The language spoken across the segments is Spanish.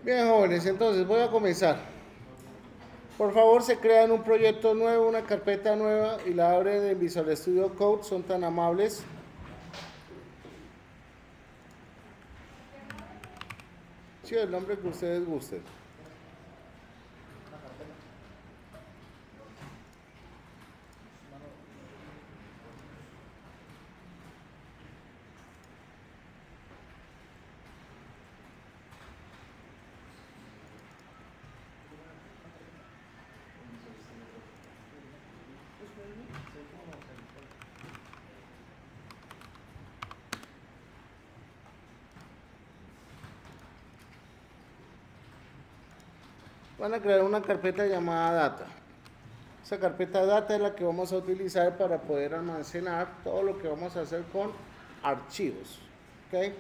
Bien, jóvenes, entonces voy a comenzar. Por favor, se crean un proyecto nuevo, una carpeta nueva y la abren en Visual Studio Code. Son tan amables. Sí, el nombre que ustedes gusten. Van a crear una carpeta llamada Data. Esa carpeta Data es la que vamos a utilizar para poder almacenar todo lo que vamos a hacer con archivos. ¿Ok?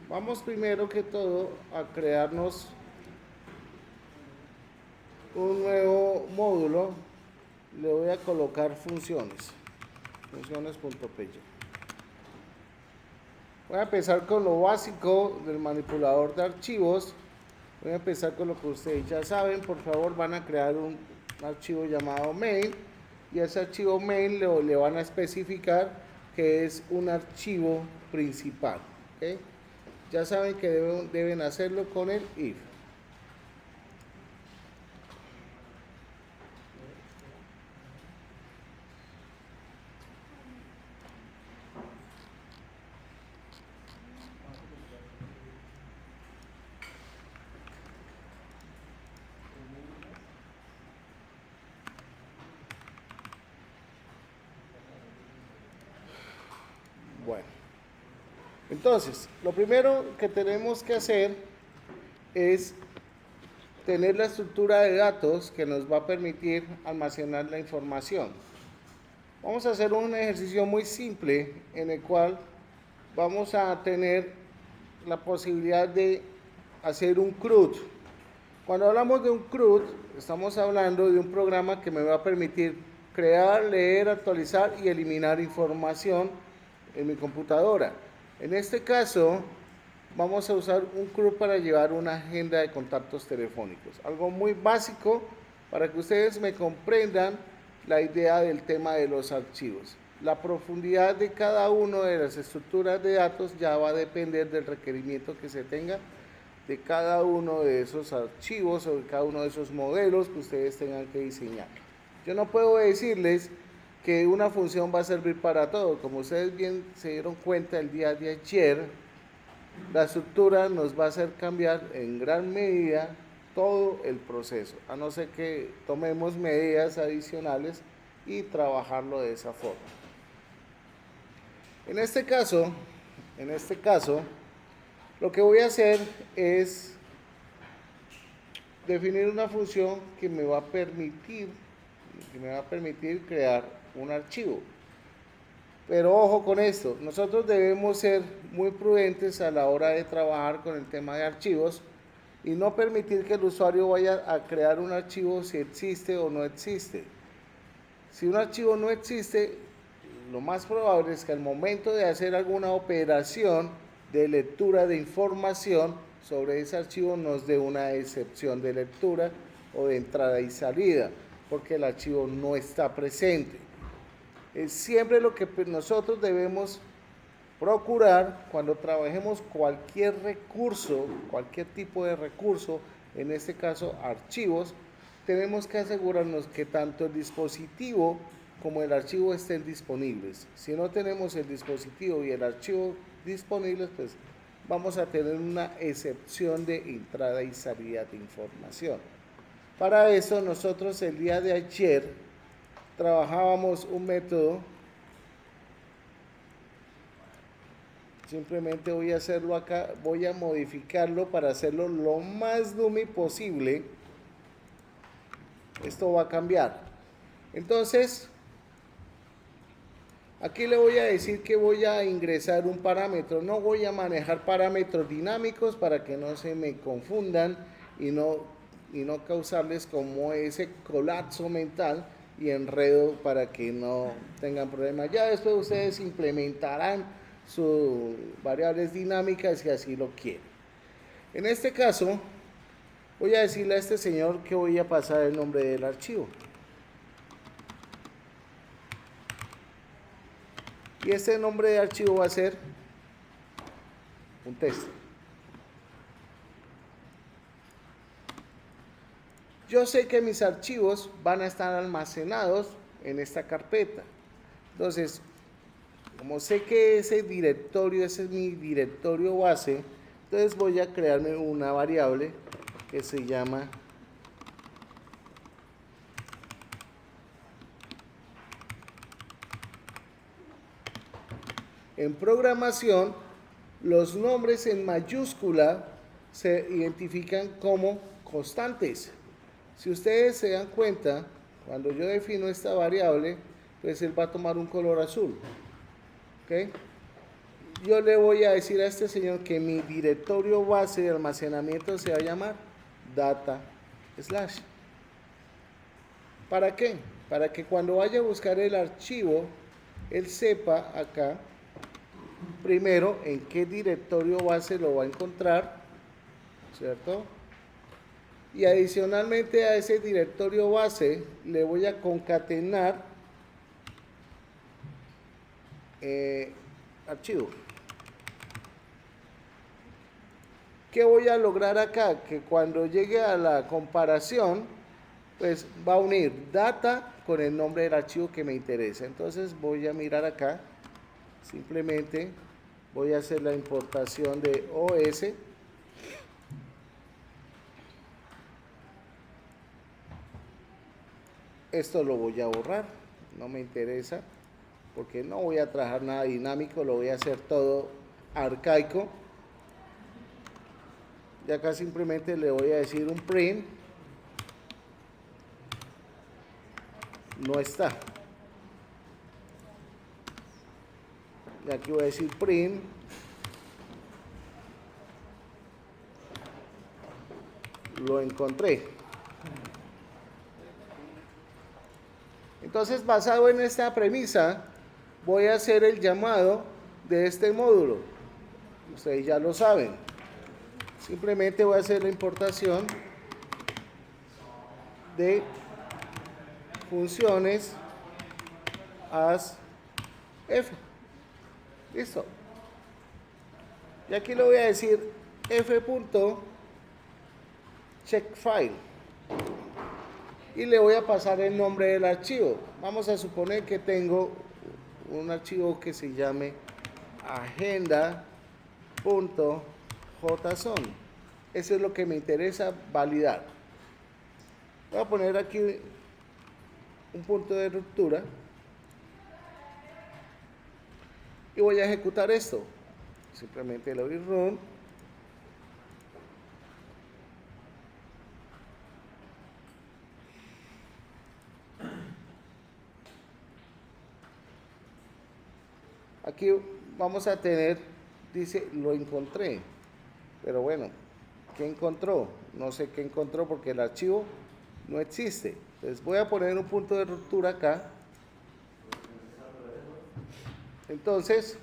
Vamos primero que todo a crearnos un nuevo módulo. Le voy a colocar funciones. Funciones.py. Voy a empezar con lo básico del manipulador de archivos. Voy a empezar con lo que ustedes ya saben. Por favor, van a crear un archivo llamado main. Y a ese archivo main le van a especificar que es un archivo principal. ¿Okay? Ya saben que deben hacerlo con el if. Bueno, entonces, lo primero que tenemos que hacer es tener la estructura de datos que nos va a permitir almacenar la información. Vamos a hacer un ejercicio muy simple en el cual vamos a tener la posibilidad de hacer un CRUD. Cuando hablamos de un CRUD, estamos hablando de un programa que me va a permitir crear, leer, actualizar y eliminar información en mi computadora. En este caso, vamos a usar un CRUD para llevar una agenda de contactos telefónicos. Algo muy básico para que ustedes me comprendan la idea del tema de los archivos. La profundidad de cada una de las estructuras de datos ya va a depender del requerimiento que se tenga de cada uno de esos archivos o de cada uno de esos modelos que ustedes tengan que diseñar. Yo no puedo decirles que una función va a servir para todo. Como ustedes bien se dieron cuenta el día de ayer, la estructura nos va a hacer cambiar en gran medida todo el proceso, a no ser que tomemos medidas adicionales y trabajarlo de esa forma. En este caso, lo que voy a hacer es definir una función que me va a permitir crear un archivo. Pero ojo con esto, nosotros debemos ser muy prudentes a la hora de trabajar con el tema de archivos y no permitir que el usuario vaya a crear un archivo si existe o no existe. Si un archivo no existe, lo más probable es que al momento de hacer alguna operación de lectura de información sobre ese archivo nos dé una excepción de lectura o de entrada y salida, porque el archivo no está presente. Es siempre lo que nosotros debemos procurar cuando trabajemos cualquier recurso, cualquier tipo de recurso, en este caso archivos, tenemos que asegurarnos que tanto el dispositivo como el archivo estén disponibles. Si no tenemos el dispositivo y el archivo disponibles, pues vamos a tener una excepción de entrada y salida de información. Para eso nosotros el día de ayer trabajábamos un método. Simplemente voy a hacerlo acá, voy a modificarlo para hacerlo lo más dummy posible. Esto va a cambiar. Entonces, aquí le voy a decir que voy a ingresar un parámetro. No voy a manejar parámetros dinámicos para que no se me confundan y no causarles como ese colapso mental y enredo para que no tengan problemas. Ya después ustedes implementarán sus variables dinámicas si así lo quiere. En este caso, voy a decirle a este señor que voy a pasar el nombre del archivo. Y este nombre de archivo va a ser un texto. Yo sé que mis archivos van a estar almacenados en esta carpeta. Entonces, como sé que ese es mi directorio base, entonces voy a crearme una variable que se llama en programación. Los nombres en mayúscula se identifican como constantes. Si ustedes se dan cuenta, cuando yo defino esta variable, pues él va a tomar un color azul. ¿Okay? Yo le voy a decir a este señor que mi directorio base de almacenamiento se va a llamar data slash. ¿Para qué? Para que cuando vaya a buscar el archivo, él sepa acá, primero, en qué directorio base lo va a encontrar, ¿cierto? Y adicionalmente a ese directorio base, le voy a concatenar archivo. ¿Qué voy a lograr acá? Que cuando llegue a la comparación, pues va a unir data con el nombre del archivo que me interesa. Entonces voy a mirar acá, simplemente voy a hacer la importación de OS. Esto lo voy a borrar, no me interesa, porque no voy a trabajar nada dinámico, lo voy a hacer todo arcaico. Y acá simplemente le voy a decir un print, no está. Y aquí voy a decir print, lo encontré. Entonces, basado en esta premisa, voy a hacer el llamado de este módulo. Ustedes ya lo saben. Simplemente voy a hacer la importación de funciones as f. Listo. Y aquí le voy a decir f.checkFile. Y le voy a pasar el nombre del archivo. Vamos a suponer que tengo un archivo que se llame agenda.json. Eso es lo que me interesa validar. Voy a poner aquí un punto de ruptura y voy a ejecutar esto. Simplemente le doy run. Aquí vamos a tener, dice, lo encontré. Pero bueno, ¿qué encontró? No sé qué encontró porque el archivo no existe. Entonces voy a poner un punto de ruptura acá. Entonces,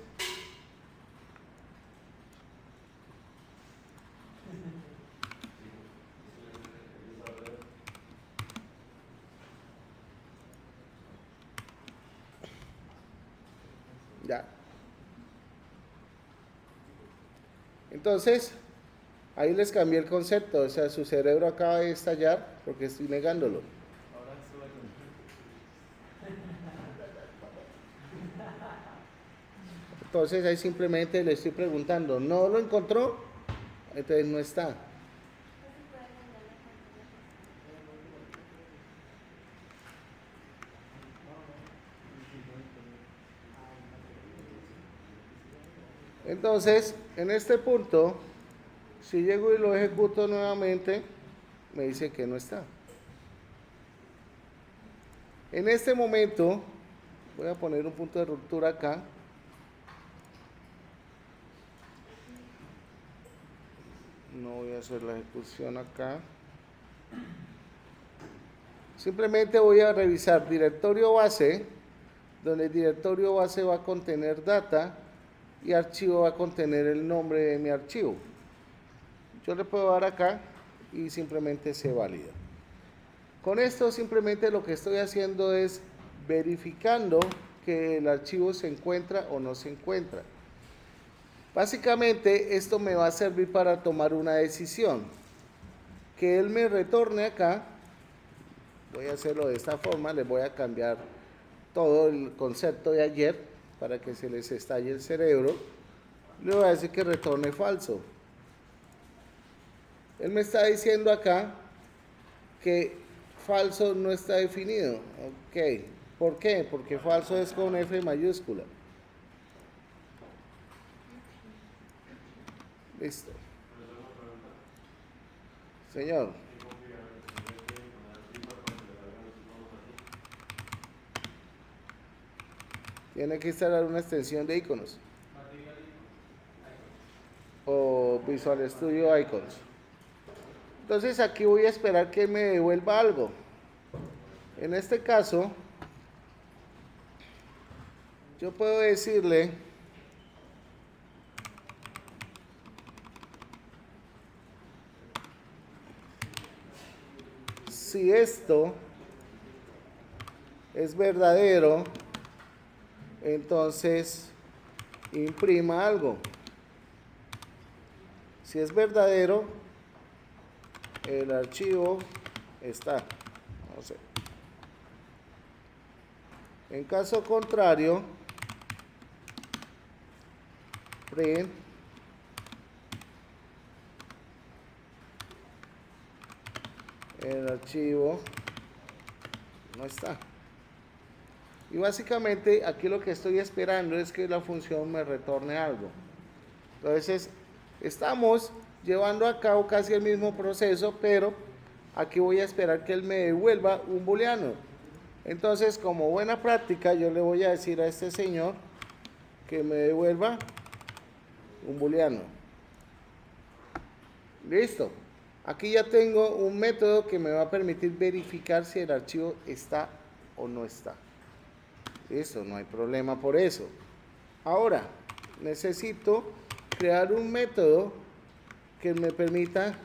ya. Entonces, ahí les cambié el concepto. O sea, su cerebro acaba de estallar porque estoy negándolo. Entonces ahí simplemente le estoy preguntando, ¿no lo encontró? Entonces no está. Entonces, en este punto, si llego y lo ejecuto nuevamente, me dice que no está. En este momento, voy a poner un punto de ruptura acá. No voy a hacer la ejecución acá. Simplemente voy a revisar directorio base, donde el directorio base va a contener data, y archivo va a contener el nombre de mi archivo. Yo le puedo dar acá y simplemente se valida. Con esto simplemente lo que estoy haciendo es verificando que el archivo se encuentra o no se encuentra. Básicamente esto me va a servir para tomar una decisión. Que él me retorne acá, voy a hacerlo de esta forma, les voy a cambiar todo el concepto de ayer para que se les estalle el cerebro. Le voy a decir que retorne falso. Él me está diciendo acá que falso no está definido. Ok, ¿por qué? Porque falso es con F mayúscula. Listo. Señor. Tiene que instalar una extensión de iconos. O Visual Studio Icons. Entonces aquí voy a esperar que me devuelva algo. En este caso, yo puedo decirle si esto es verdadero, entonces imprima algo. Si es verdadero, el archivo está. No sé. En caso contrario, print el archivo no está. Y básicamente aquí lo que estoy esperando es que la función me retorne algo. Entonces estamos llevando a cabo casi el mismo proceso, pero aquí voy a esperar que él me devuelva un booleano. Entonces, como buena práctica, yo le voy a decir a este señor que me devuelva un booleano. Listo. Aquí ya tengo un método que me va a permitir verificar si el archivo está o no está. Listo, no hay problema por eso. Ahora, necesito crear un método que me permita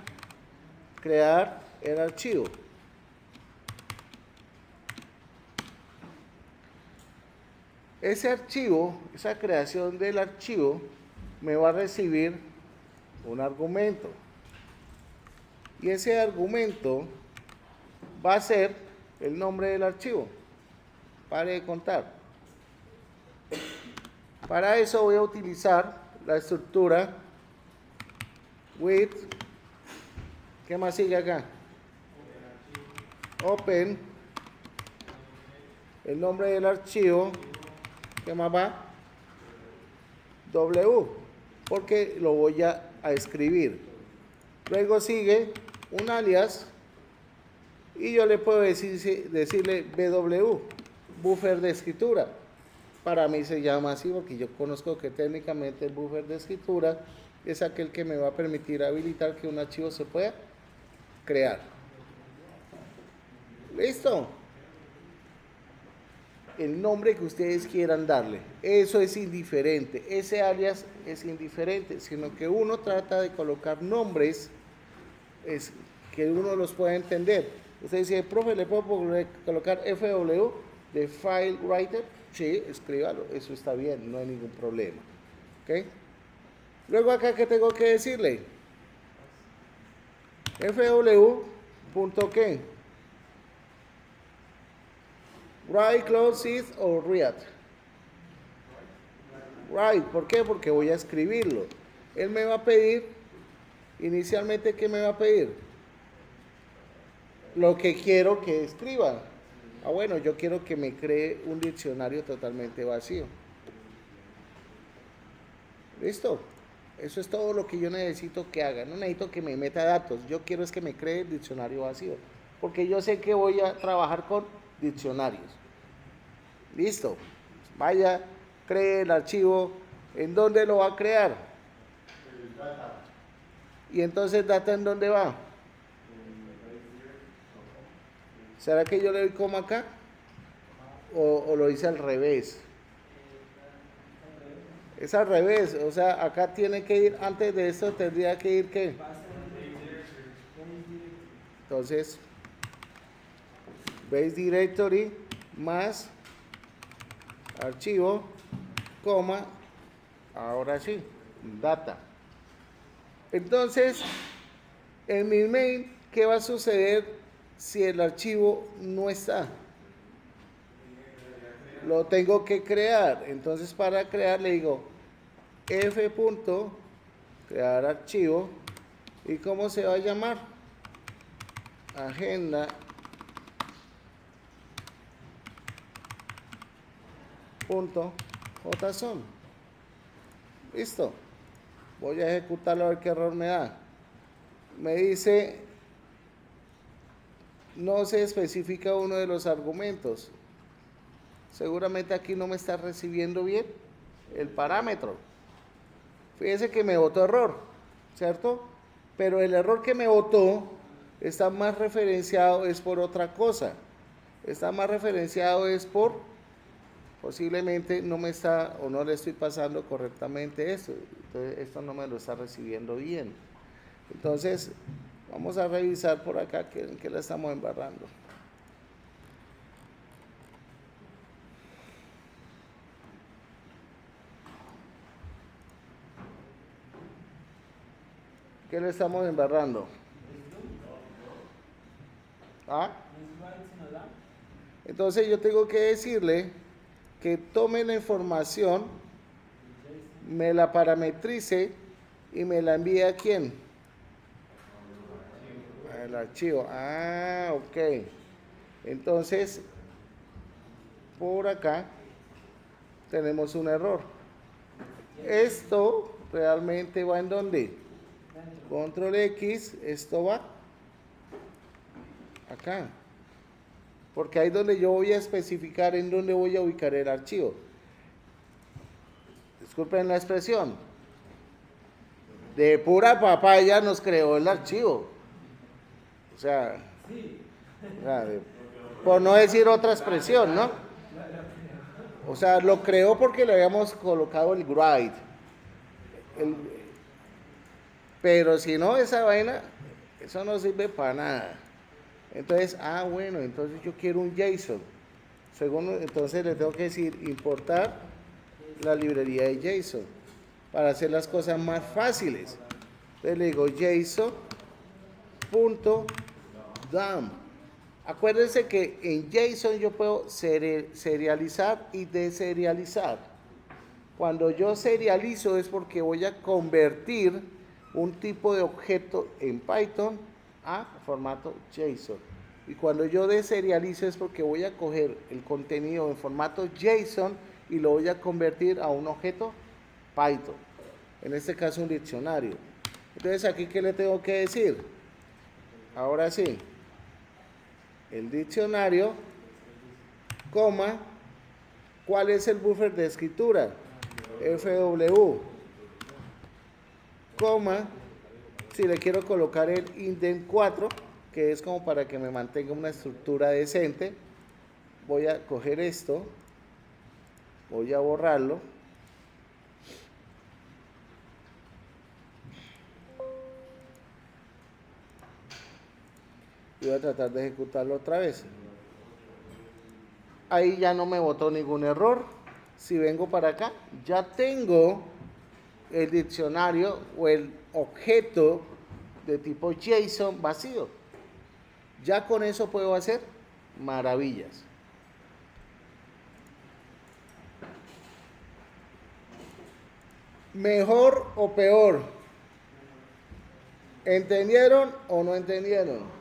crear el archivo. Ese archivo, esa creación del archivo, me va a recibir un argumento. Y ese argumento va a ser el nombre del archivo. Pare de contar. Para eso voy a utilizar la estructura with, ¿qué más sigue acá? Open, el nombre del archivo, ¿qué más va? W, porque lo voy a escribir. Luego sigue un alias y yo le puedo decirle BW, buffer de escritura. Para mí se llama así porque yo conozco que técnicamente el buffer de escritura es aquel que me va a permitir habilitar que un archivo se pueda crear. ¿Listo? El nombre que ustedes quieran darle, eso es indiferente, ese alias es indiferente, sino que uno trata de colocar nombres que uno los pueda entender. Usted dice, profe, ¿le puedo colocar FW de File Writer? Sí, escríbalo, eso está bien, no hay ningún problema. ¿Ok? Luego acá, ¿qué tengo que decirle? FW.qué? Write, close it o read. Write, ¿por qué? Porque voy a escribirlo. Él me va a pedir, inicialmente, ¿qué me va a pedir? Lo que quiero que escriba. Ah, bueno, yo quiero que me cree un diccionario totalmente vacío. ¿Listo? Eso es todo lo que yo necesito que haga. No necesito que me meta datos. Yo quiero es que me cree el diccionario vacío. Porque yo sé que voy a trabajar con diccionarios. Listo. Vaya, cree el archivo. ¿En dónde lo va a crear? Y entonces, ¿data en dónde va? ¿Será que yo le doy coma acá? ¿O lo hice al revés? Es al revés, o sea, acá tiene que ir, antes de esto tendría que ir ¿qué? Entonces, base directory más archivo, coma, ahora sí, data. Entonces, en mi main, ¿qué va a suceder si el archivo no está? Lo tengo que crear. Entonces, para crear le digo f. Crear archivo. ¿Y cómo se va a llamar? Agenda. JSON. Listo. Voy a ejecutarlo a ver qué error me da. Me dice, no se especifica uno de los argumentos. Seguramente aquí no me está recibiendo bien el parámetro. Fíjese que me botó error, ¿cierto? Pero el error que me botó está más referenciado es por otra cosa. Está más referenciado es por, posiblemente no me está o no le estoy pasando correctamente esto. Entonces esto no me lo está recibiendo bien. Entonces vamos a revisar por acá que la estamos embarrando. ¿Qué le estamos embarrando? ¿Ah? Entonces yo tengo que decirle que tome la información, me la parametrice y me la envíe a quién. Al archivo. Ah, ok. Entonces, por acá tenemos un error. Esto realmente va en dónde? Control X, esto va acá. Porque ahí es donde yo voy a especificar en dónde voy a ubicar el archivo. Disculpen la expresión. De pura papaya nos creó el archivo. O sea, por no decir otra expresión, ¿no? O sea, lo creó porque le habíamos colocado el gride. Pero si no, esa vaina, eso no sirve para nada. Entonces, bueno, entonces yo quiero un JSON. Entonces le tengo que decir importar la librería de JSON para hacer las cosas más fáciles. Entonces le digo JSON.dump. Acuérdense que en JSON yo puedo serializar y deserializar. Cuando yo serializo es porque voy a convertir un tipo de objeto en Python a formato JSON. Y cuando yo deserializo es porque voy a coger el contenido en formato JSON y lo voy a convertir a un objeto Python. En este caso un diccionario. Entonces aquí, ¿qué le tengo que decir? Ahora sí. El diccionario, coma, ¿cuál es el buffer de escritura? FW, coma, si le quiero colocar el indent 4, que es como para que me mantenga una estructura decente, voy a coger esto, voy a borrarlo, y voy a tratar de ejecutarlo otra vez. Ahí ya no me botó ningún error. Si vengo para acá, ya tengo el diccionario o el objeto de tipo JSON vacío. Ya con eso puedo hacer maravillas. ¿Mejor o peor? ¿Entendieron o no entendieron?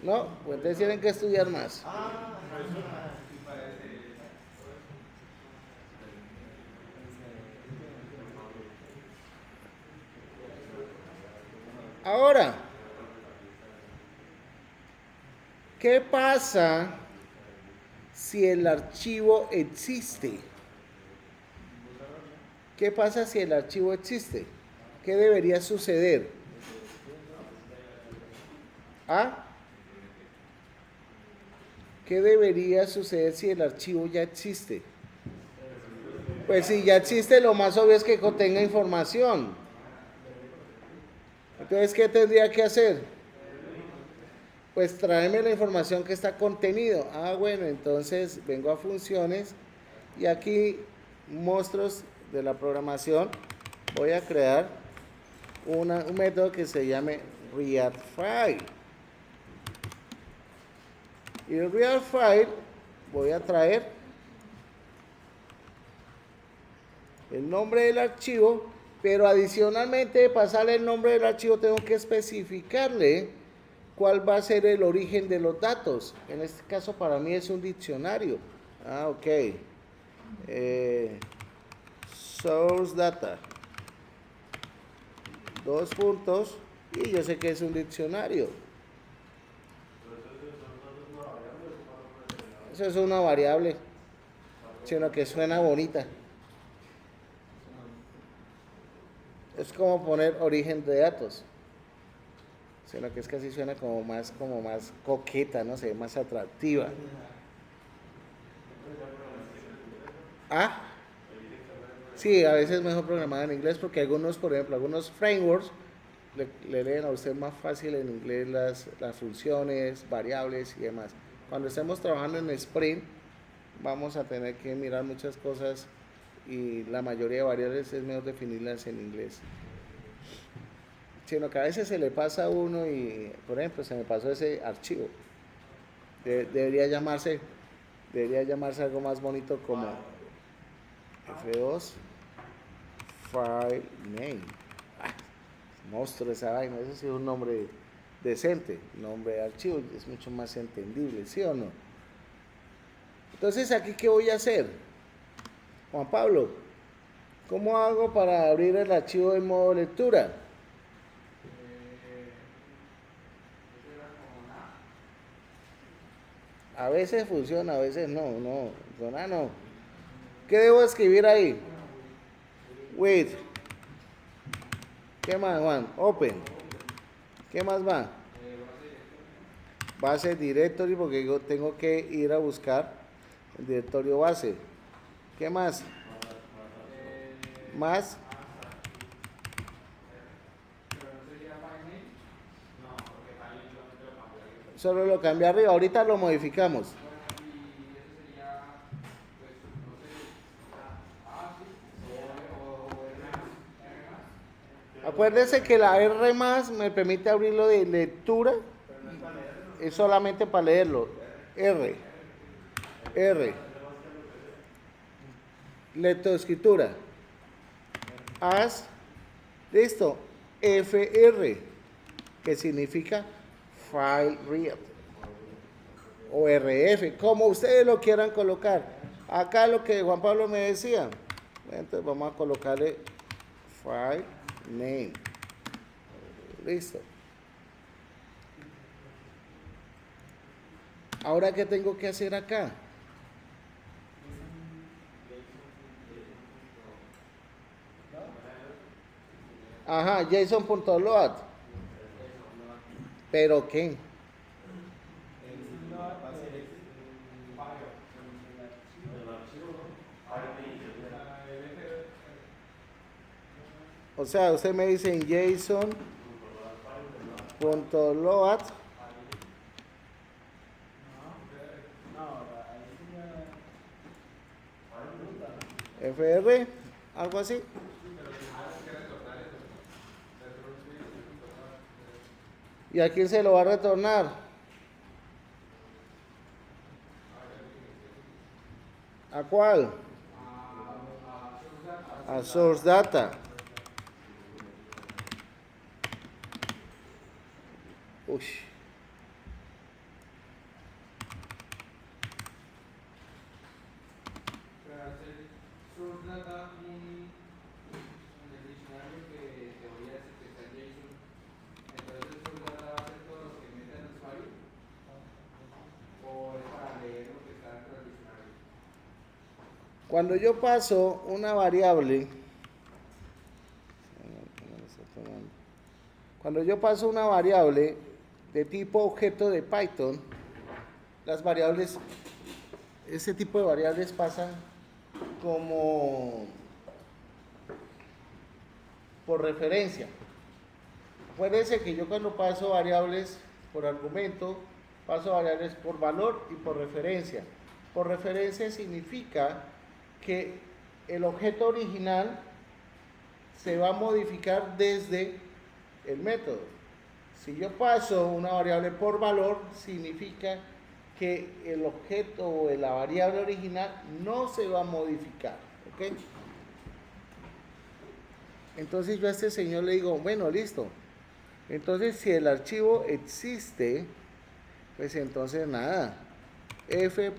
¿No? Pues ustedes tienen que estudiar más. Ahora, ¿qué pasa si el archivo existe? ¿Qué pasa si el archivo existe? ¿Qué debería suceder? ¿Qué debería suceder si el archivo ya existe? Pues si ya existe, lo más obvio es que contenga información. Entonces, ¿qué tendría que hacer? Pues traerme la información que está contenido. Ah, bueno, entonces vengo a funciones y aquí monstruos de la programación voy a crear un método que se llame readFile. Y el readFile voy a traer el nombre del archivo, pero adicionalmente de pasarle el nombre del archivo tengo que especificarle cuál va a ser el origen de los datos. En este caso para mí es un diccionario. Ah, ok. Source data. Dos puntos. Y yo sé que es un diccionario. Eso es una variable. Sino que suena bonita. Es como poner origen de datos. Sino que es que así suena como más coqueta, no sé, más atractiva. Ah, sí, a veces es mejor programada en inglés porque algunos, por ejemplo, algunos frameworks le leen a usted más fácil en inglés las funciones, variables y demás. Cuando estemos trabajando en Sprint, vamos a tener que mirar muchas cosas y la mayoría de variables es mejor definirlas en inglés. Sino que a veces se le pasa a uno y, por ejemplo, se me pasó ese archivo. Debería llamarse algo más bonito como F2 File Name. Monstruo esa vaina, eso sí es un nombre decente, nombre de archivo, es mucho más entendible, ¿sí o no? Entonces, ¿aquí qué voy a hacer? Juan Pablo, ¿cómo hago para abrir el archivo en modo lectura? A veces funciona, a veces no. ¿Qué debo escribir ahí? Wait. ¿Qué más, Juan? Open. ¿Qué más va? Base directory, porque yo tengo que ir a buscar el directorio base. ¿Qué más? Más. Solo lo cambié arriba, ahorita lo modificamos. Acuérdese que la R más me permite abrirlo de lectura, es solamente para leerlo. R. Lectoescritura. As. Listo. FR, que significa File Read. O RF, como ustedes lo quieran colocar. Acá lo que Juan Pablo me decía. Entonces vamos a colocarle File Name. Listo. Ahora, ¿qué tengo que hacer acá? Ajá, JSON.load. ¿Pero qué? O sea, usted me dice en JSON.load. FR, algo así. ¿Y a quién se lo va a retornar? ¿A cuál? A source data. Uy. Source data en el diccionario que te voy a decir que está en JSON. Entonces source data va a ser todo lo que mete el usuario o es para leer lo que está dentro del diccionario. Cuando yo paso una variable, de tipo objeto de Python, las variables, ese tipo de variables pasan como por referencia. Acuérdense que yo cuando paso variables por argumento, paso variables por valor y por referencia. Por referencia significa que el objeto original se va a modificar desde el método. Si yo paso una variable por valor, significa que el objeto o la variable original no se va a modificar. ¿Ok? Entonces yo a este señor le digo, bueno, listo. Entonces si el archivo existe, pues entonces nada. f.readFile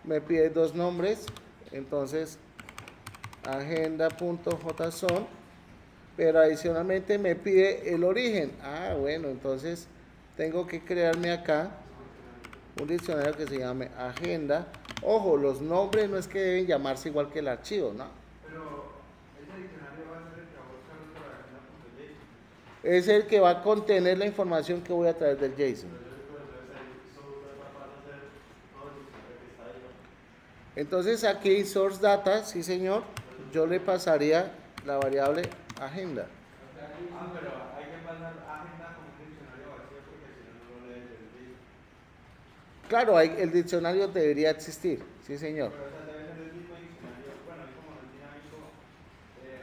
me pide dos nombres. Entonces agenda.json, pero adicionalmente me pide el origen. Ah, bueno, entonces tengo que crearme acá un diccionario que se llame agenda. Ojo, los nombres no es que deben llamarse igual que el archivo, ¿no? Pero ese diccionario va a ser el que va a buscar dentro de la agenda.json. Es el que va a contener la información que voy a traer del JSON. Entonces aquí source data, sí señor, yo le pasaría la variable agenda. Ah, pero hay que pasar agenda como un diccionario vacío porque si no, no lo lees el JSON. Claro, el diccionario debería existir, sí señor. Pero esa debe ser el mismo diccionario. Bueno, ahí como no tiene algo,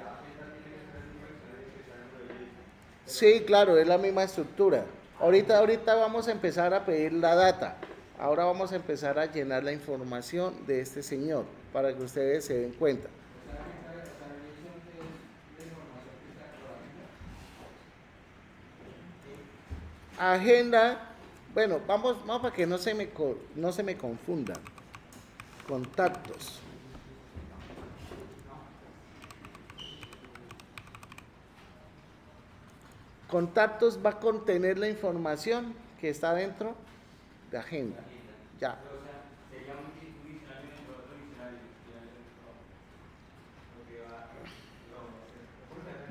agenda tiene que ser el mismo diccionario que está dentro de JSON. Sí, claro, es la misma estructura. Ahorita vamos a empezar a pedir la data. Ahora vamos a empezar a llenar la información de este señor para que ustedes se den cuenta. Agenda, bueno, vamos para que no se me confundan. Contactos. Contactos va a contener la información que está dentro de agenda. Ya. O sea, sería un diccionario dentro de otro diccionario.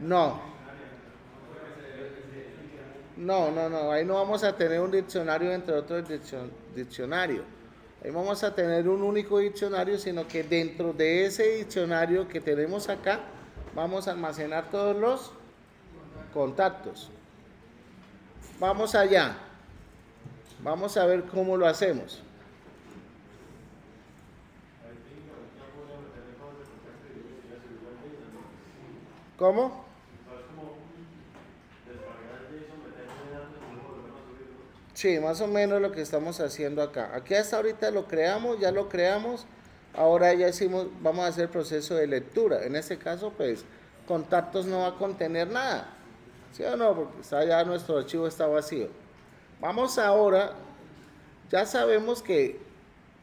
No. No, ahí no vamos a tener un diccionario entre otro diccionario. Ahí vamos a tener un único diccionario, sino que dentro de ese diccionario que tenemos acá, vamos a almacenar todos los contactos. Vamos allá. Vamos a ver cómo lo hacemos. ¿Cómo? Sí, más o menos lo que estamos haciendo acá. Aquí hasta ahorita lo creamos, ya lo creamos. Ahora ya hicimos, vamos a hacer el proceso de lectura. En este caso, pues, contactos no va a contener nada. ¿Sí o no? Porque ya nuestro archivo está vacío. Vamos ahora, ya sabemos que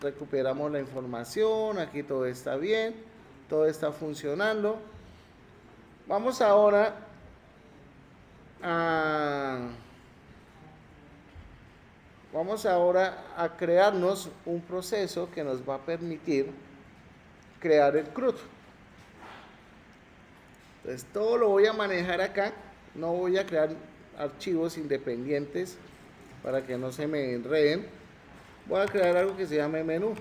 recuperamos la información, aquí todo está bien, todo está funcionando. Vamos ahora a crearnos un proceso que nos va a permitir crear el CRUD. Entonces todo lo voy a manejar acá, no voy a crear archivos independientes para que no se me enreden. Voy a crear algo que se llame menú.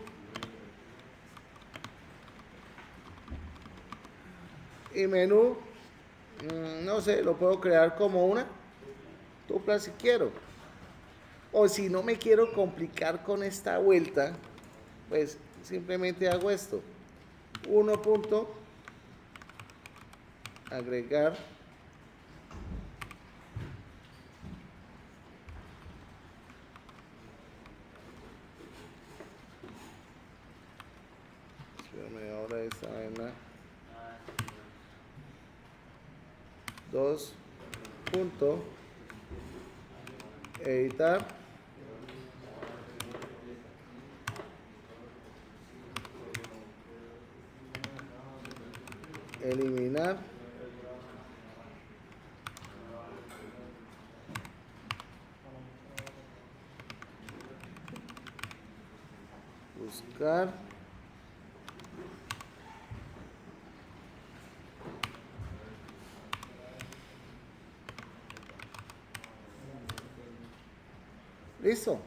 Y menú, no sé, lo puedo crear como una tupla si quiero. O si no me quiero complicar con esta vuelta, pues simplemente hago esto. 1 punto agregar ahora esta vaina 2 punto editar eliminar buscar listo.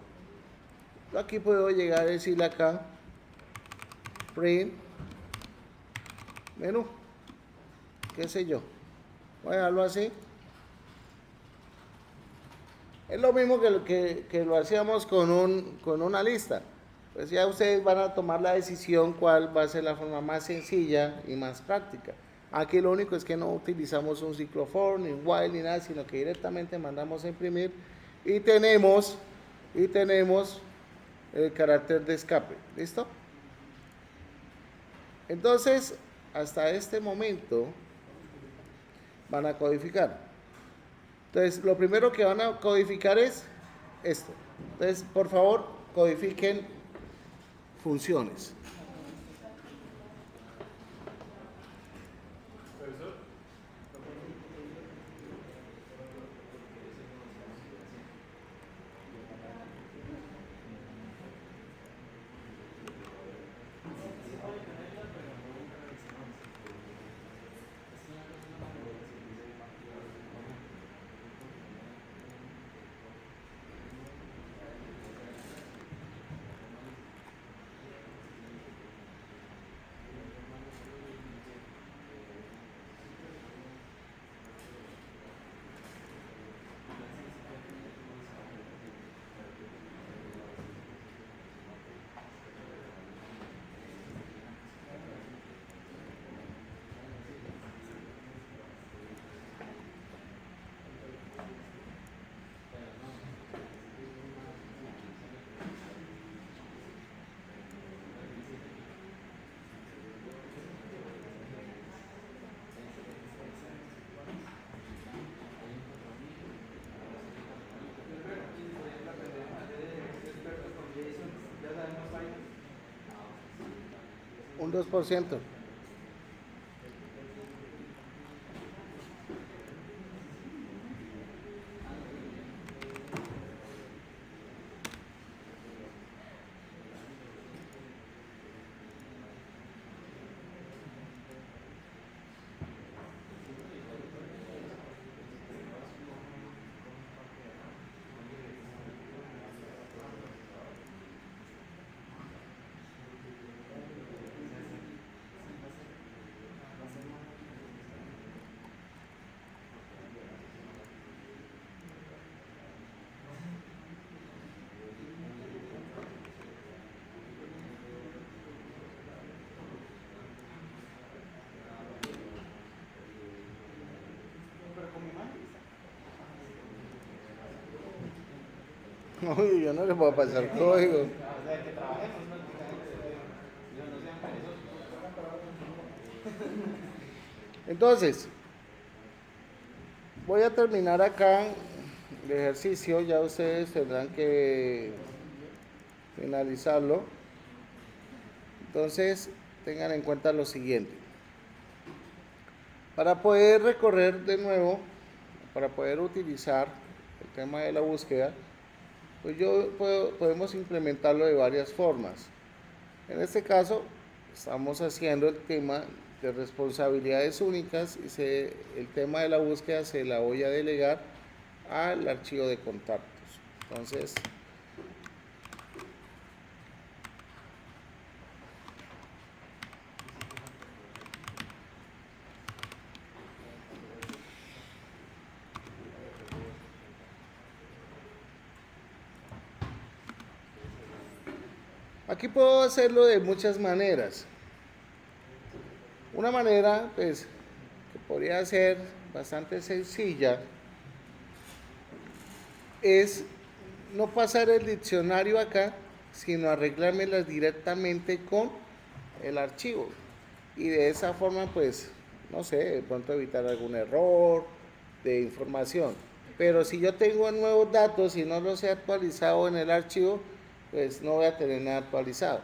Yo aquí puedo llegar a decirle acá, print, menú, qué sé yo. Voy a dejarlo así. Es lo mismo que lo hacíamos con una lista. Pues ya ustedes van a tomar la decisión cuál va a ser la forma más sencilla y más práctica. Aquí lo único es que no utilizamos un ciclo for, ni while, ni nada, sino que directamente mandamos a imprimir y tenemos el carácter de escape. ¿Listo? Entonces, hasta este momento van a codificar. Entonces, lo primero que van a codificar es esto. Entonces, por favor, codifiquen funciones. Un 2%. Uy, yo no les voy a pasar código. Entonces, voy a terminar acá el ejercicio. Ya ustedes tendrán que finalizarlo. Entonces, tengan en cuenta lo siguiente. Para poder recorrer de nuevo, para poder utilizar el tema de la búsqueda, pues podemos implementarlo de varias formas. En este caso, estamos haciendo el tema de responsabilidades únicas y el tema de la búsqueda se la voy a delegar al archivo de contactos. Entonces, aquí puedo hacerlo de muchas maneras. Una manera, pues, que podría ser bastante sencilla, es no pasar el diccionario acá, sino arreglármelas directamente con el archivo. Y de esa forma, pues, no sé, de pronto evitar algún error de información. Pero si yo tengo nuevos datos y no los he actualizado en el archivo, pues no voy a tener nada actualizado.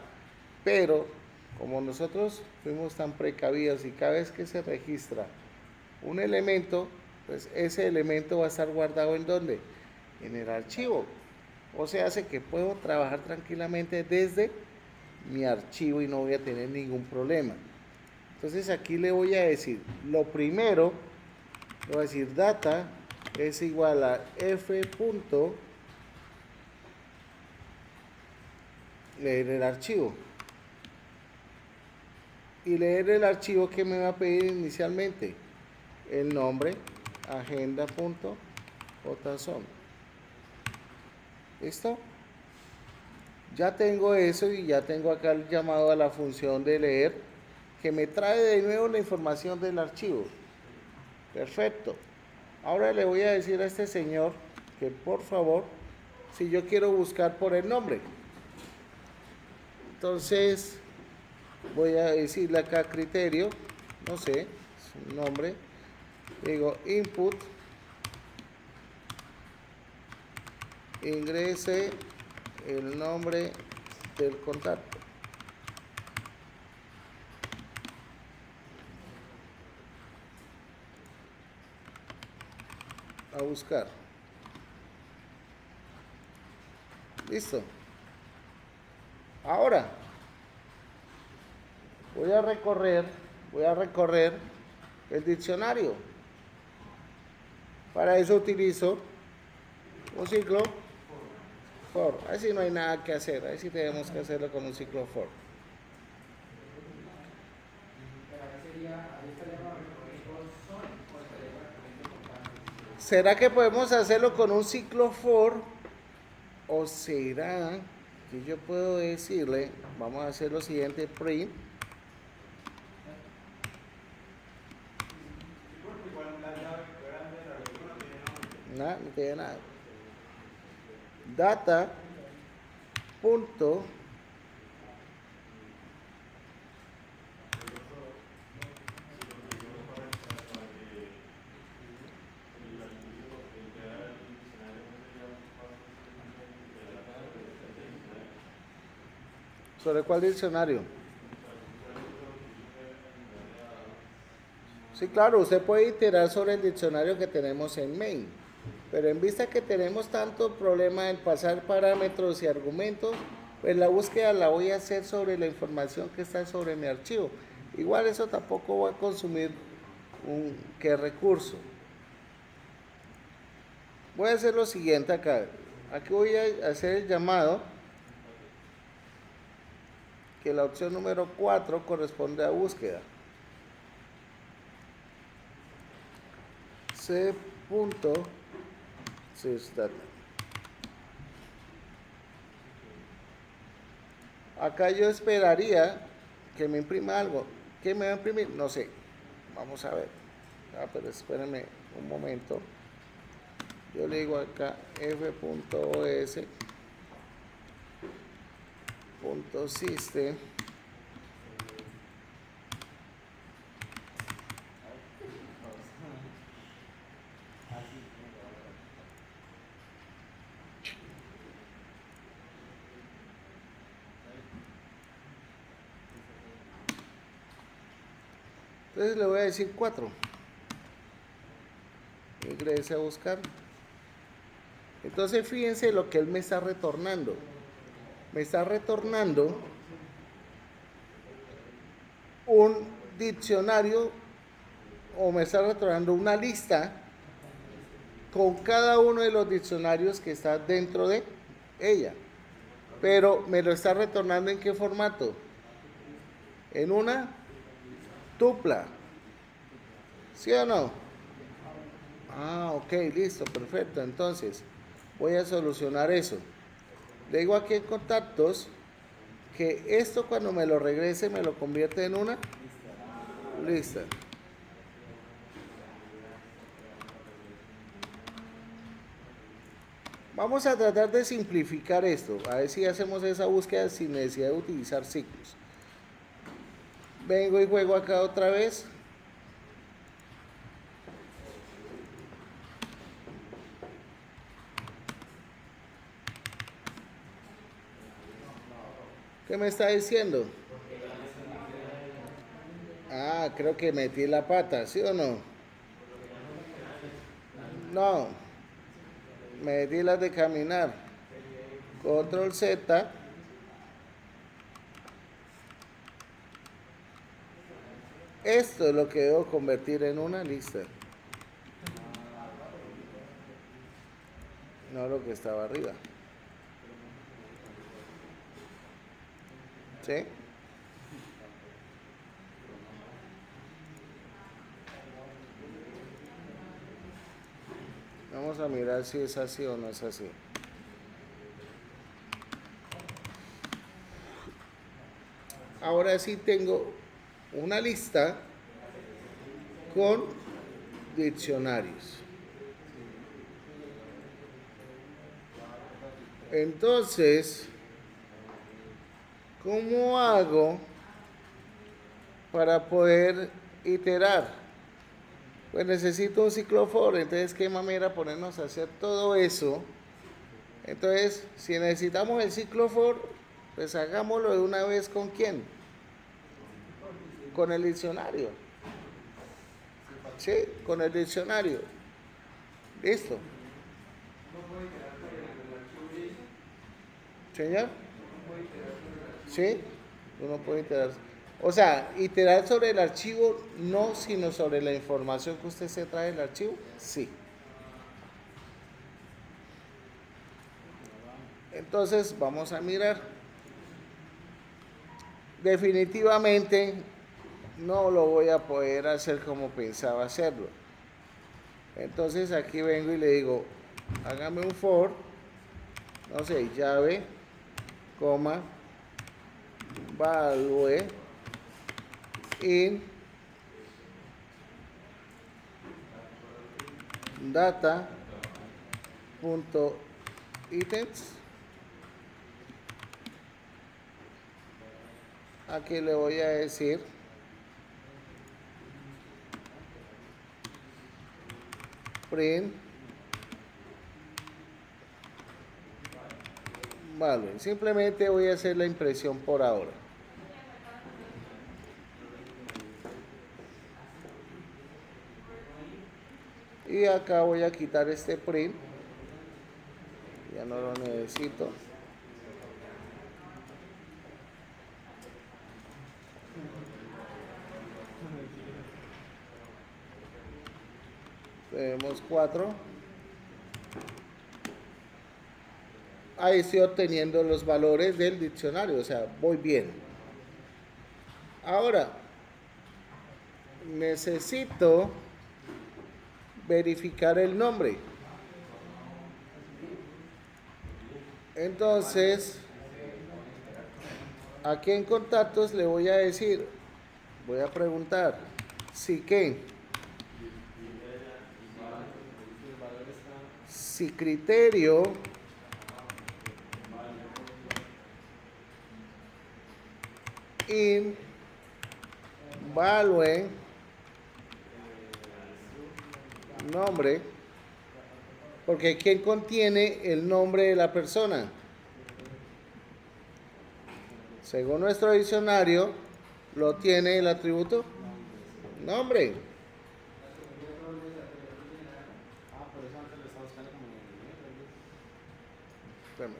Pero como nosotros fuimos tan precavidos y cada vez que se registra un elemento, pues ese elemento va a estar guardado ¿en dónde? En el archivo. O sea, hace que puedo trabajar tranquilamente desde mi archivo y no voy a tener ningún problema. Entonces aquí le voy a decir, lo primero, le voy a decir data es igual a f punto leer el archivo. Y leer el archivo que me va a pedir inicialmente. El nombre, agenda.json. ¿Listo? Ya tengo eso y ya tengo acá el llamado a la función de leer que me trae de nuevo la información del archivo. Perfecto. Ahora le voy a decir a este señor que por favor, si yo quiero buscar por el nombre, entonces voy a decirle acá criterio, no sé, su nombre, digo input, ingrese el nombre del contacto. A buscar. Listo. Ahora voy a recorrer el diccionario. Para eso utilizo un ciclo for. Ahí sí no hay nada que hacer, ahí sí tenemos que hacerlo con un ciclo for. ¿Será que podemos hacerlo con un ciclo for? ¿O será que yo puedo decirle, vamos a hacer lo siguiente, print? Nada, no tiene nada. Data punto ¿sobre cuál diccionario? Sí, claro, usted puede iterar sobre el diccionario que tenemos en main, pero en vista que tenemos tanto problema en pasar parámetros y argumentos, pues la búsqueda la voy a hacer sobre la información que está sobre mi archivo. Igual eso tampoco va a consumir ¿qué recurso? Voy a hacer lo siguiente acá. Aquí voy a hacer el llamado, que la opción número 4 corresponde a búsqueda. C.sysdata. Acá yo esperaría que me imprima algo. ¿Qué me va a imprimir? No sé. Vamos a ver. Pero espérenme un momento. Yo le digo acá f.os.system. Entonces le voy a decir 4. Ingrese a buscar. Entonces fíjense lo que él me está retornando. Me está retornando un diccionario o me está retornando una lista con cada uno de los diccionarios que está dentro de ella. Pero me lo está retornando en qué formato? En una tupla. ¿Sí o no? Ah, ok, listo, perfecto. Entonces, voy a solucionar eso. Le digo aquí en contactos que esto cuando me lo regrese me lo convierte en una lista. Vamos a tratar de simplificar esto, a ver si hacemos esa búsqueda sin necesidad de utilizar ciclos. Vengo y juego acá otra vez. ¿Qué me está diciendo? Ah, creo que metí la pata, ¿sí o no? No, metí las de caminar. Control Z. Esto es lo que debo convertir en una lista. No lo que estaba arriba. ¿Sí? Vamos a mirar si es así o no es así. Ahora sí tengo una lista con diccionarios. Entonces, ¿cómo hago para poder iterar? Pues necesito un ciclo for, entonces qué manera ponernos a hacer todo eso. Entonces, si necesitamos el ciclo for, pues hagámoslo de una vez con quién, con el diccionario. Sí, con el diccionario. Listo. Señor. Sí, uno puede iterar. O sea, iterar sobre el archivo no, sino sobre la información que usted se trae del archivo, sí. Entonces, vamos a mirar. Definitivamente no lo voy a poder hacer como pensaba hacerlo. Entonces aquí vengo y le digo, hágame un for, no sé, llave, coma, value, in, data, punto, items. Aquí le voy a decir print value. Simplemente voy a hacer la impresión por ahora. Y acá voy a quitar este print. Ya no lo necesito. Tenemos 4. Ahí estoy obteniendo los valores del diccionario, o sea, voy bien. Ahora, necesito verificar el nombre. Entonces, aquí en contactos le voy a decir, voy a preguntar, si qué, si criterio in value nombre, porque ¿quién contiene el nombre de la persona? Según nuestro diccionario, lo tiene el atributo nombre.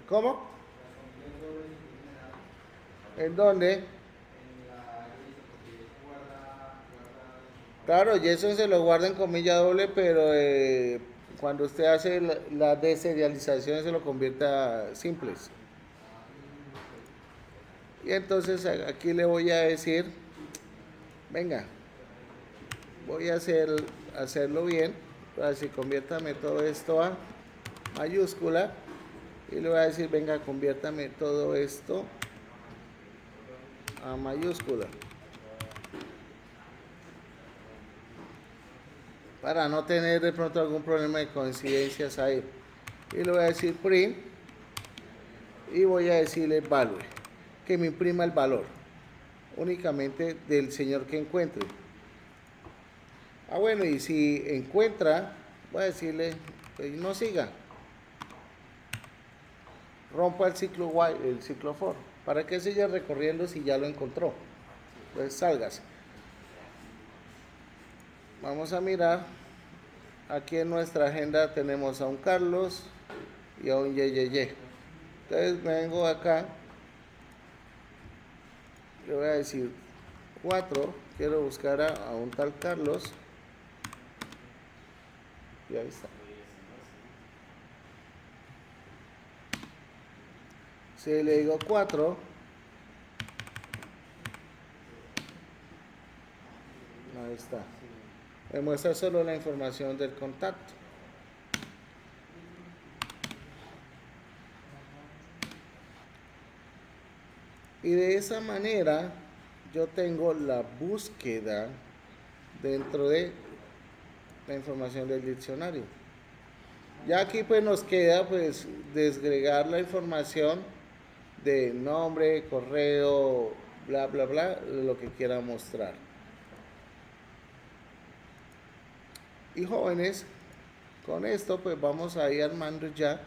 ¿Cómo? ¿En dónde? Claro, JSON se lo guarda en comilla doble, pero cuando usted hace la deserialización se lo convierte a simples. Y entonces aquí le voy a decir, venga, voy a hacerlo bien, así conviértame todo esto a mayúscula y le voy a decir, venga, conviértame todo esto a mayúscula. Para no tener de pronto algún problema de coincidencias ahí. Y le voy a decir print y voy a decirle value, que me imprima el valor únicamente del señor que encuentre. Ah, bueno, y si encuentra, voy a decirle, pues no siga, rompa el ciclo while, el ciclo for. ¿Para qué siga recorriendo si ya lo encontró? Pues sálgase. Vamos a mirar. Aquí en nuestra agenda tenemos a un Carlos y a un Yeyeye. Entonces me vengo acá. Le voy a decir 4. Quiero buscar a un tal Carlos. Y ahí está. Si le digo 4, Ahí está. Me muestra solo la información del contacto. Y de esa manera yo tengo la búsqueda dentro de la información del diccionario. Ya aquí pues nos queda pues desgregar la información de nombre, correo, bla bla bla, lo que quiera mostrar. Y jóvenes, con esto pues vamos a ir armando ya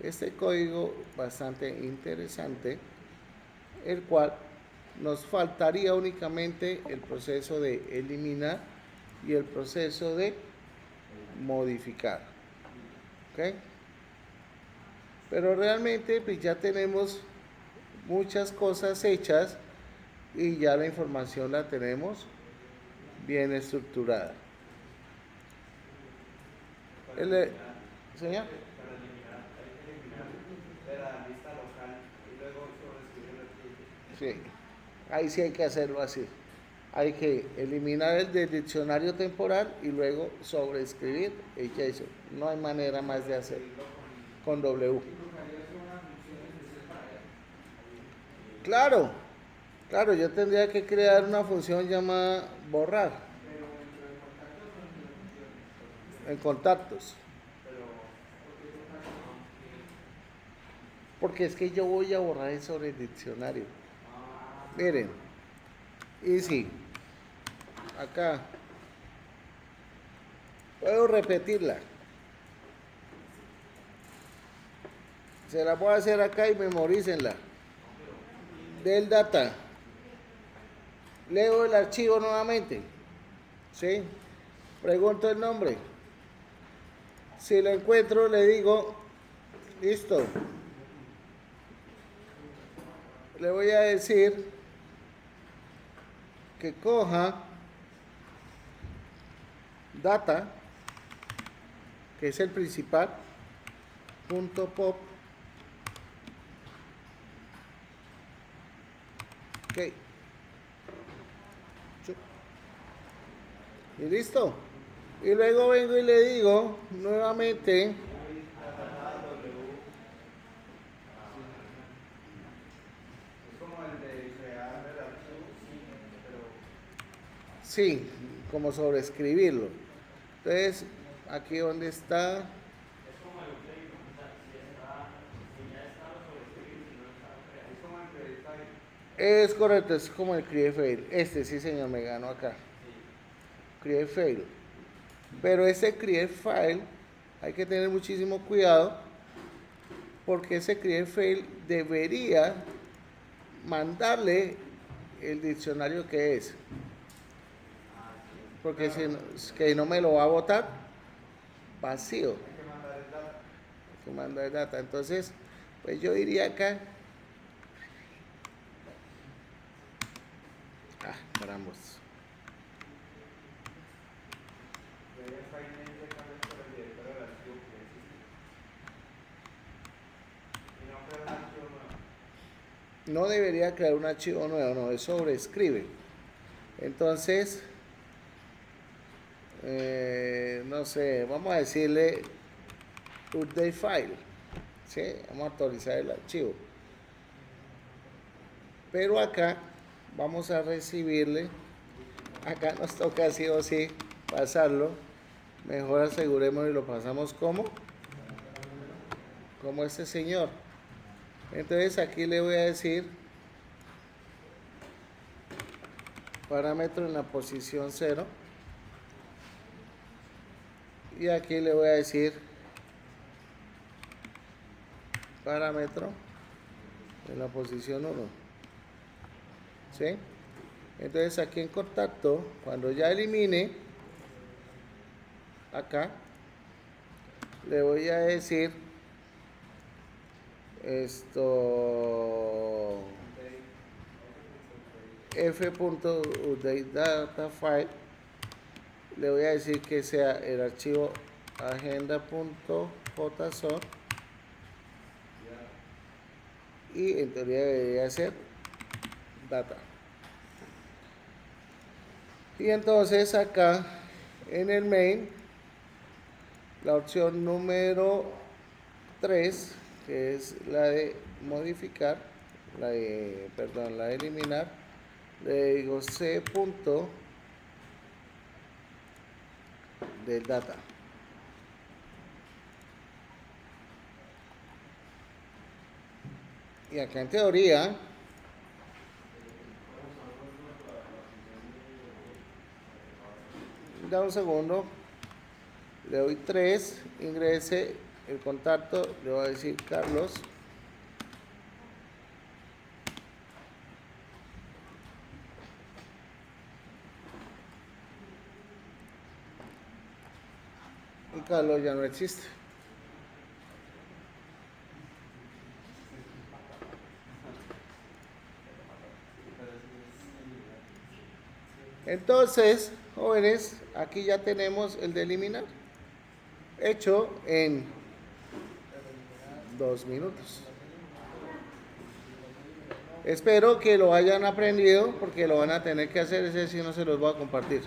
este código bastante interesante, el cual nos faltaría únicamente el proceso de eliminar y el proceso de modificar. ¿Ok? Pero realmente pues ya tenemos muchas cosas hechas y ya la información la tenemos bien estructurada. Señor. Para eliminar, hay que eliminar de la lista local y luego sobreescribir el archivo. Sí, ahí sí hay que hacerlo así. Hay que eliminar el del diccionario temporal y luego sobreescribir el JSON. No hay manera más de hacerlo con W. ¿Y buscarías una función especial para eso? Claro, claro, yo tendría que crear una función llamada borrar Pero dentro de contactos o dentro de funciones. en contactos. Pero, ¿por qué contactos? Porque es que yo voy a borrar eso sobre el diccionario. Ah, Miren, y sí, acá puedo repetirla. Se la voy a hacer acá y memorícenla. Del data. Leo el archivo nuevamente. ¿Sí? Pregunto el nombre. Si lo encuentro, le digo, listo. Le voy a decir que coja data, que es el principal, punto pop. Ok. Y listo. Y luego vengo y le digo nuevamente, es como el de crear el archivo, sí, pero sí, como sobreescribirlo. Entonces, aquí donde está, es como el create file. es correcto, es como el create fail. Este sí, señor, me ganó acá. Create fail. Pero ese create file hay que tener muchísimo cuidado porque ese create fail debería mandarle el diccionario que es. Porque si no, es que no me lo va a botar vacío. Hay que mandar el data. Hay que mandar data. Entonces, pues yo diría acá. Paramos. Create file name de cambios por el directorio del archivo que ya existe. Y no crear un archivo nuevo. No debería crear un archivo nuevo, no, es sobreescribe. Entonces, no sé, vamos a decirle update file. ¿Sí? Vamos a actualizar el archivo. Pero acá vamos a recibirle, acá nos toca sí o sí pasarlo. Mejor aseguremos y lo pasamos como este señor. Entonces aquí le voy a decir parámetro en la posición 0 y aquí le voy a decir parámetro en la posición 1. ¿Sí? Entonces aquí en contacto, cuando ya elimine, acá le voy a decir esto f.updateDataFile, le voy a decir que sea el archivo agenda.json y en teoría debería ser data. Y entonces acá en el main, la opción número 3, que es la de modificar, la de eliminar, le digo c punto del data. Y acá en teoría, da un segundo, le doy 3, ingrese el contacto, le voy a decir Carlos. Y Carlos ya no existe. Entonces, jóvenes, aquí ya tenemos el de eliminar, hecho en 2 minutos. Espero que lo hayan aprendido porque lo van a tener que hacer, ese sí no se los voy a compartir.